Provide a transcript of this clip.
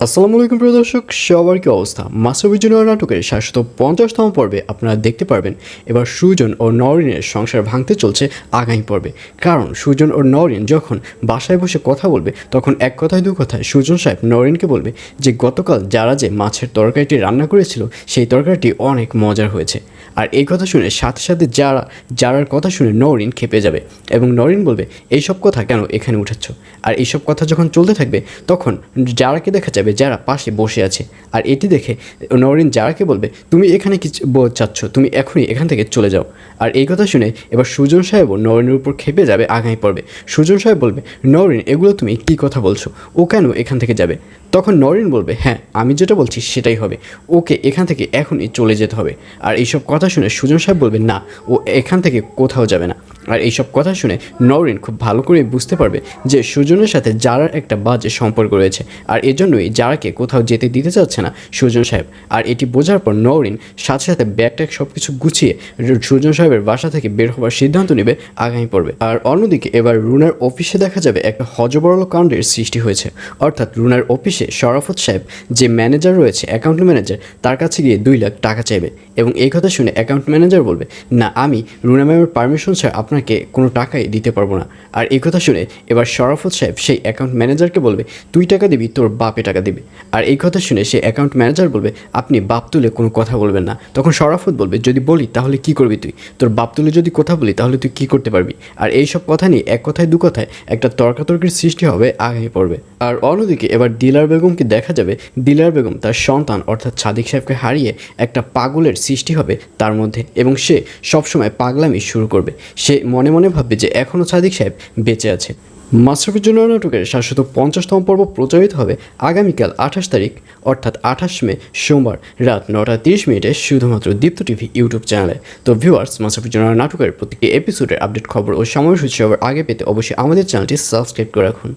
আসসালামু আলাইকুম প্রিয় দর্শক, সবার কি অবস্থা? মাশরাফে নাটকের ৭৫০তম পর্বে আপনারা দেখতে পারবেন এবার সুজন ও নওরিনের সংসার ভাঙতে চলছে আগামী পর্বে। কারণ সুজন ও নওরিন যখন বাসায় বসে কথা বলবে তখন এক কথায় দু কথায় সুজন সাহেব নওরিনকে বলবে যে গতকাল যারা যে মাছের তরকারিটি রান্না করেছিল সেই তরকারিটি অনেক মজার হয়েছে। আর এই কথা শুনে সাথে সাথে যারার কথা শুনে নওরিন খেপে যাবে এবং নওরিন বলবে এইসব কথা কেন এখানে উঠাচ্ছ। আর এইসব কথা যখন চলতে থাকবে তখন যারাকে দেখা যাবে যারা পাশে বসে আছে। আর এটি দেখে নওরিন যারাকে বলবে তুমি এখানে কি চাচ্ছ, তুমি এখনই এখান থেকে চলে যাও। আর এই কথা শুনে এবার সুজন সাহেবও নওরিনের উপর খেপে যাবে আগামী পর্বে। সুজন সাহেব বলবে নওরিন এগুলো তুমি কী কথা বলছো, ও কেন এখান থেকে যাবে? তখন নওরিন বলবে হ্যাঁ আমি যেটা বলছি সেটাই হবে, ওকে এখান থেকে এখনই চলে যেতে হবে। আর এইসব কথা শুনে সুজন সাহেব বলবে না, ও এখান থেকে কোথাও যাবে না। আর এইসব কথা শুনে নওরিন খুব ভালো করে বুঝতে পারবে যে সুজনের সাথে যারার একটা বাজে সম্পর্ক রয়েছে, আর এজন্যই যারাকে কোথাও যেতে দিতে চাচ্ছে না সুজন সাহেব। আর এটি বোঝার পর নওরিন সাথে সাথে ব্যাগট্যাগ সব কিছু গুছিয়ে সুজন সাহেবের বাসা থেকে বের হওয়ার সিদ্ধান্ত নেবে আগামী পর্বে। আর অন্যদিকে এবার রুনার অফিসে দেখা যাবে একটা হজবরল কাণ্ডের সৃষ্টি হয়েছে। অর্থাৎ রুনার অফিসে শরাফত সাহেব যে ম্যানেজার রয়েছে, অ্যাকাউন্ট ম্যানেজার, তার কাছে গিয়ে 2 লাখ টাকা চাইবে এবং এই কথা শুনে অ্যাকাউন্ট ম্যানেজার বলবে না, আমি রুনা ম্যামের পারমিশন ছাড়া আপনাকে কোনো টাকাই দিতে পারবো না। আর এই কথা শুনে এবার শরাফত সাহেব সেই অ্যাকাউন্ট ম্যানেজারকে বলবে তুই টাকা দিবি, তোর বাপে টাকা দিবে। আর এই কথা শুনে সেই অ্যাকাউন্ট ম্যানেজার বলবে আপনি বাপ তুলে কোনো কথা বলবেন না। তখন শরাফত বলবে যদি বলি তাহলে কি করবি তুই, তোর বাপ তুলে যদি কথা বলি তাহলে তুই কি করতে পারবি? আর এই সব কথা নিয়ে এক কথায় দু কথায় একটা তর্কাতর্কির সৃষ্টি হবে আগামী পর্বে। আর অন্যদিকে এবার দিলার বেগমকে দেখা যাবে দিলার বেগম তার সন্তান অর্থাৎ সাদিক সাহেবকে হারিয়ে একটা পাগলের সৃষ্টি হবে তার মধ্যে এবং সে সবসময় পাগলামি শুরু করবে। সে মনে মনে ভাববে যে এখনও সাদিক সাহেব বেঁচে আছে। মাশরাফে নাটকের ৭৫০তম পর্ব প্রচারিত হবে আগামীকাল ২৮ তারিখ অর্থাৎ ২৮ মে সোমবার রাত ৯টা ৩০ শুধুমাত্র দীপ্ত টিভি ইউটিউব চ্যানেলে। তো ভিউয়ার্স, মাশরাফে নাটকের প্রতিটি এপিসোডের আপডেট খবর ও সময়সূচি সবার আগে পেতে অবশ্যই আমাদের চ্যানেলটি সাবস্ক্রাইব করে রাখুন।